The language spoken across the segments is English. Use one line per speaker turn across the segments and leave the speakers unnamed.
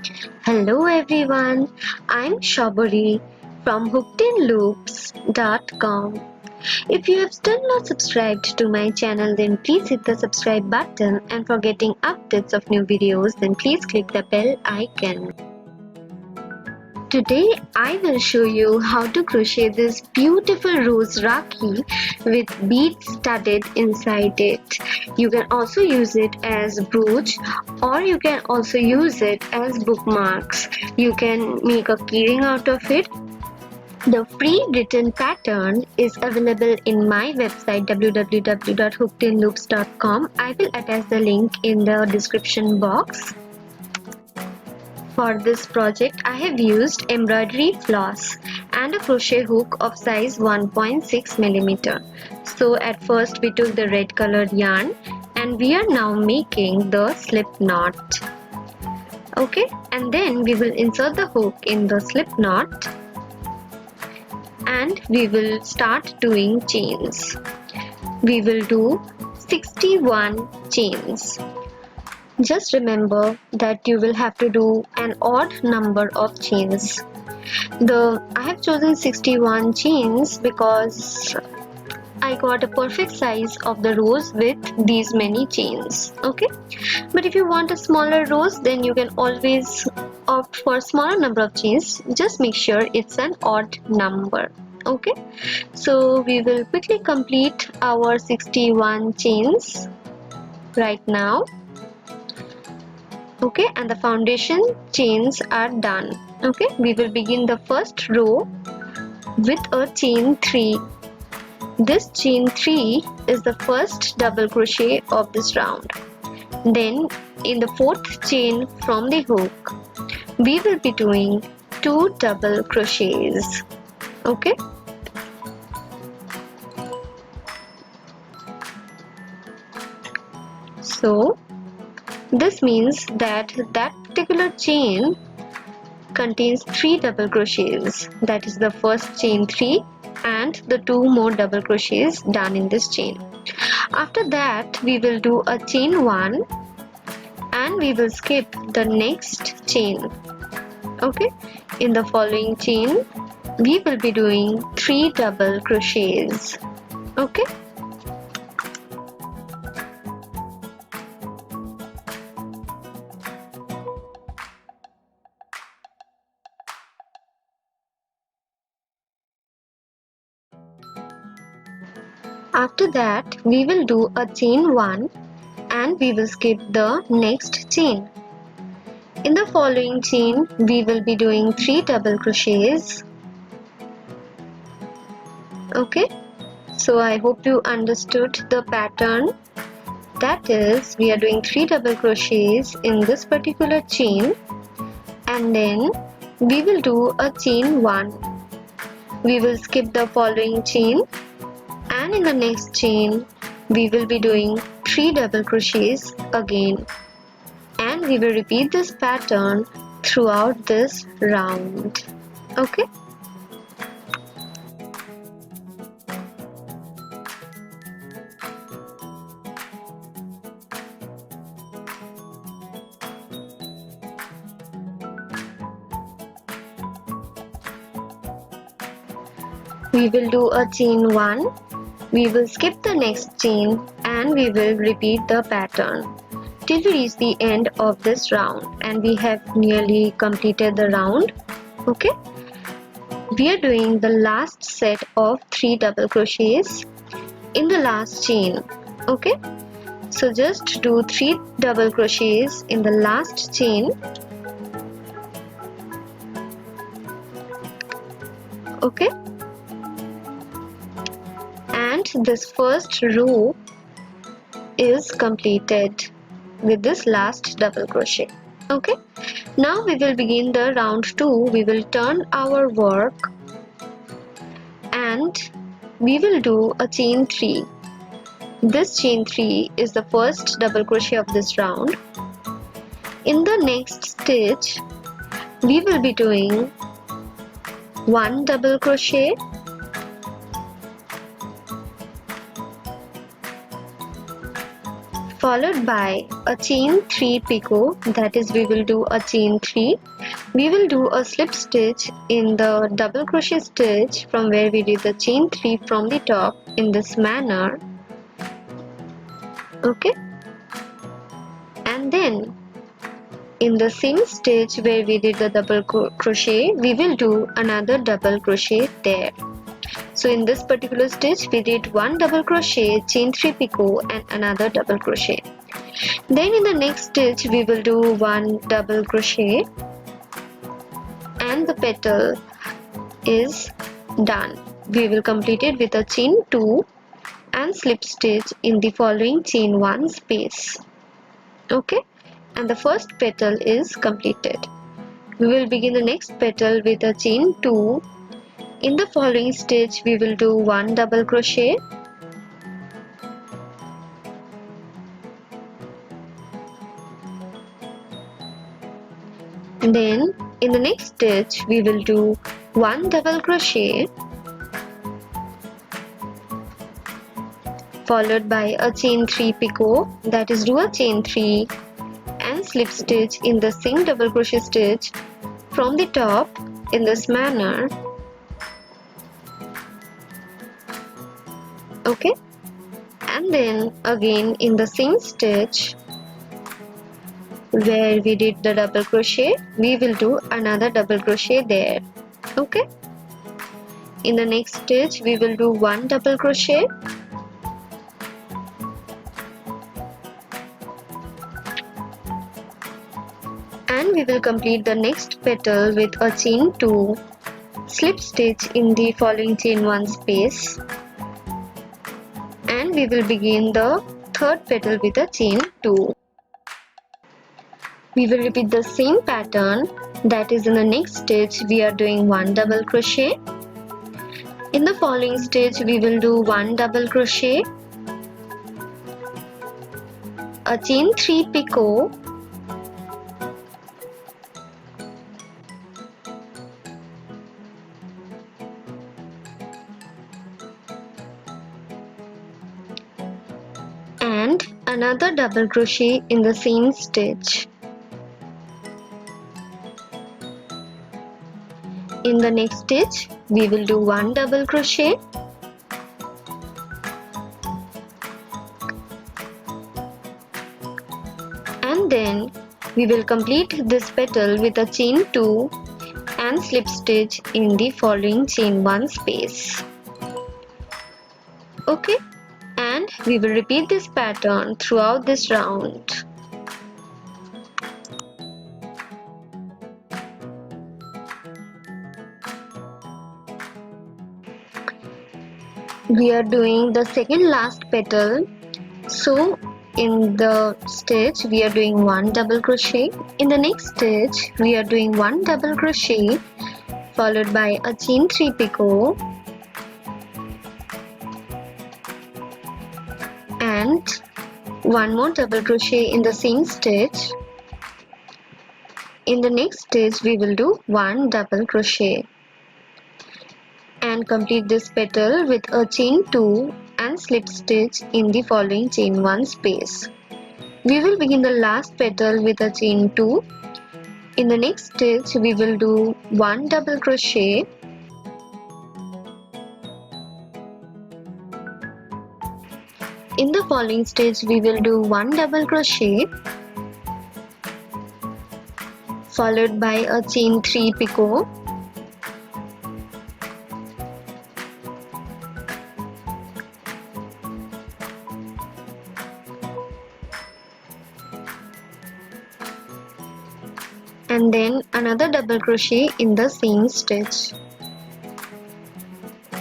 Hello everyone, I'm Shaburi from hookedinloops.com. If you have still not subscribed to my channel, then please hit the subscribe button, and for getting updates of new videos, then please click the bell icon. Today I will show you how to crochet this beautiful rose rakhi with beads studded inside it. You can also use it as brooch, or you can also use it as bookmarks. You can make a keyring out of it. The free written pattern is available in my website www.hookedinloops.com. I will attach the link in the description box. For this project, I have used embroidery floss and a crochet hook of size 1.6 mm. So at first we took the red colored yarn and we are now making the slip knot. Okay, and then we will insert the hook in the slip knot and we will start doing chains. We will do 61 chains. Just remember that you will have to do an odd number of chains. I have chosen 61 chains because I got a perfect size of the rose with these many chains. Okay, but if you want a smaller rose, then you can always opt for a smaller number of chains. Just make sure it's an odd number. Okay, so we will quickly complete our 61 chains right now. Okay, and the foundation chains are done. Okay, we will begin the first row with a chain 3. This chain 3 is the first double crochet of this round. Then in the fourth chain from the hook, we will be doing 2 double crochets. Okay, so this means that particular chain contains 3 double crochets. That is the first chain 3 and the 2 more double crochets done in this chain. After that we will do a chain 1 and we will skip the next chain. Okay, in the following chain we will be doing 3 double crochets. Okay, after that we will do a chain 1 and we will skip the next chain. In the following chain we will be doing 3 double crochets. Okay, so I hope you understood the pattern. That is, we are doing 3 double crochets in this particular chain and then we will do a chain 1. We will skip the following chain and in the next chain we will be doing 3 double crochets again, and we will repeat this pattern throughout this round. Okay, we will do a chain 1, we will skip the next chain and we will repeat the pattern till we reach the end of this round, and we have nearly completed the round. Okay, we are doing the last set of 3 double crochets in the last chain. Okay, so just do 3 double crochets in the last chain. Okay, and this first row is completed with this last double crochet. Okay, now we will begin the round 2. We will turn our work and we will do a chain 3. This chain 3 is the first double crochet of this round. In the next stitch we will be doing 1 double crochet, followed by a chain 3 picot, that is we will do a chain 3. We will do a slip stitch in the double crochet stitch from where we did the chain 3 from the top in this manner. Okay, and then in the same stitch where we did the double crochet, we will do another double crochet there. So in this particular stitch we did one double crochet, chain 3 picot and another double crochet. Then in the next stitch we will do one double crochet and the petal is done. We will complete it with a chain 2 and slip stitch in the following chain 1 space. Okay, and the first petal is completed. We will begin the next petal with a chain 2. In the following stitch we will do one double crochet, then in the next stitch we will do one double crochet followed by a chain 3 picot, that is do a chain 3 and slip stitch in the same double crochet stitch from the top in this manner. Okay, and then again in the same stitch where we did the double crochet, we will do another double crochet there. Okay, in the next stitch we will do one double crochet and we will complete the next petal with a chain 2, slip stitch in the following chain 1 space, and we will begin the third petal with a chain 2. We will repeat the same pattern, that is in the next stitch we are doing one double crochet. In the following stitch we will do one double crochet, a chain 3 picot, and another double crochet in the same stitch. In the next stitch we will do one double crochet, and then we will complete this petal with a chain 2 and slip stitch in the following chain 1 space. Okay, and we will repeat this pattern throughout this round. We are doing the second last petal, so in the stitch we are doing one double crochet. In the next stitch we are doing one double crochet followed by a chain 3 picot and one more double crochet in the same stitch. In the next stitch we will do one double crochet and complete this petal with a chain 2 and slip stitch in the following chain 1 space. We will begin the last petal with a chain 2. In the next stitch we will do one double crochet in the following stitch we will do one double crochet followed by a chain 3 picot and then another double crochet in the same stitch.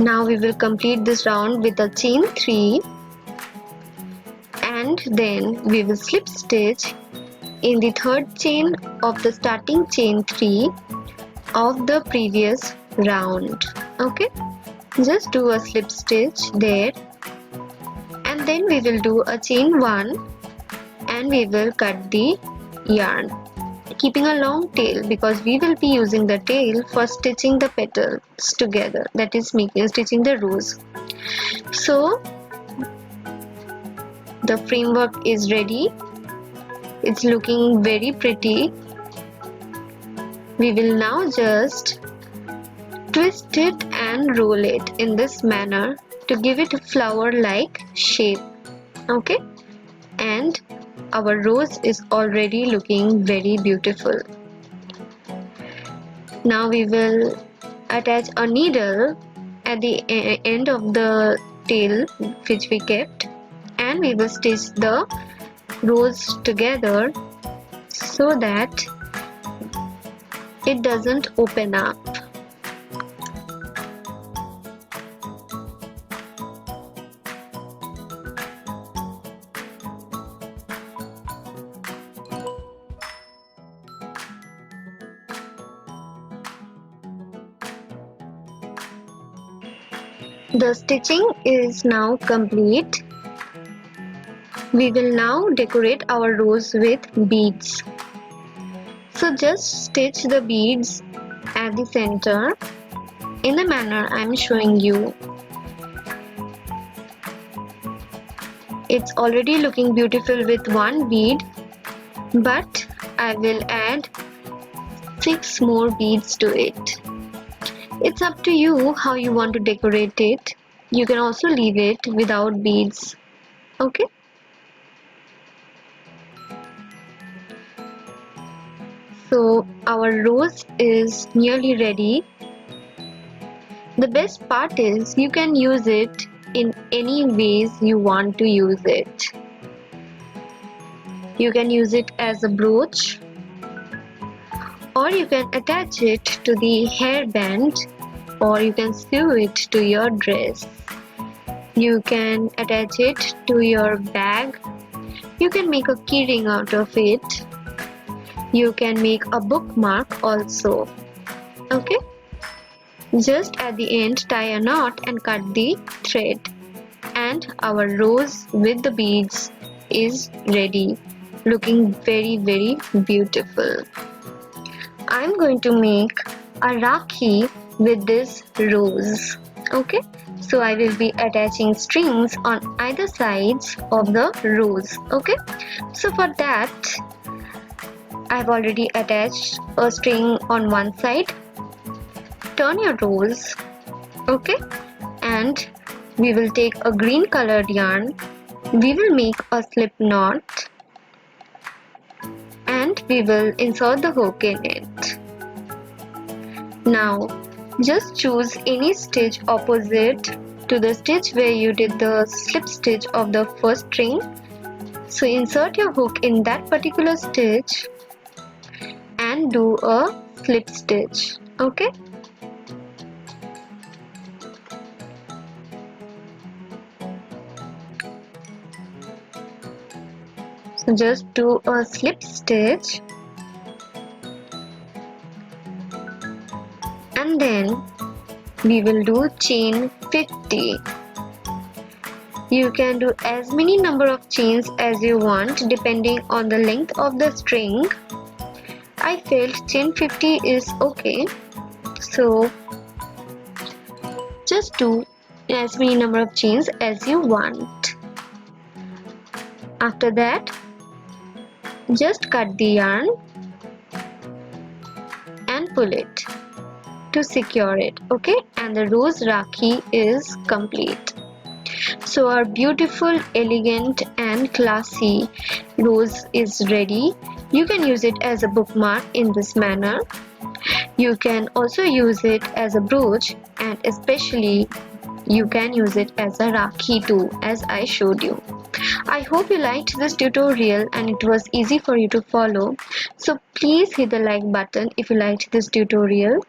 Now we will complete this round with a chain 3 and then we will slip stitch in the third chain of the starting chain 3 of the previous round. Okay, just do a slip stitch there and then we will do a chain 1 and we will cut the yarn, keeping a long tail because we will be using the tail for stitching the petals together, that is stitching the rows. So The framework is ready. It's looking very pretty. We will now just twist it and roll it in this manner to give it a flower-like shape. Okay, and our rose is already looking very beautiful. Now we will attach a needle at the end of the tail which we kept, and we will stitch the rose together so that it doesn't open up. The stitching is now complete. We will now decorate our rose with beads. So just stitch the beads at the center in the manner I am showing you. It's already looking beautiful with one bead, but I will add 6 more beads to it. It's up to you how you want to decorate it. You can also leave it without beads. Okay? So our rose is nearly ready. The best part is you can use it in any ways you want to use it. You can use it as a brooch, or you can attach it to the hairband, or you can sew it to your dress. You can attach it to your bag. You can make a keyring out of it. You can make a bookmark also. Okay? Just at the end tie a knot and cut the thread. And our rose with the beads is ready, looking very beautiful. I'm going to make a rakhi with this rose. Okay, so I will be attaching strings on either sides of the rose. Okay, so for that I've already attached a string on one side. Turn your rose. Okay, and we will take a green colored yarn. We will make a slip knot and we will insert the hook in it. Now just choose any stitch opposite to the stitch where you did the slip stitch of the first string. So insert your hook in that particular stitch and do a slip stitch. Okay? So just do a slip stitch and then we will do chain 50. You can do as many number of chains as you want depending on the length of the string. I felt chain 50 is okay, so just do as many number of chains as you want. After that, just cut the yarn and pull it to secure it. Okay, and the rose rakhi is complete. So our beautiful, elegant and classy rose is ready. You can use it as a bookmark in this manner. You can also use it as a brooch, and especially you can use it as a rakhi too, as I showed you. I hope you liked this tutorial and it was easy for you to follow. So please hit the like button if you liked this tutorial.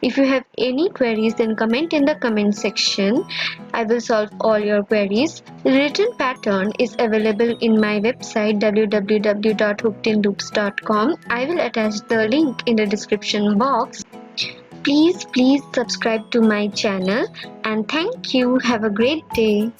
If you have any queries, then comment in the comment section. I will solve all your queries. The written pattern is available in my website www.hookedinloops.com. I will attach the link in the description box. Please subscribe to my channel and thank you. Have a great day.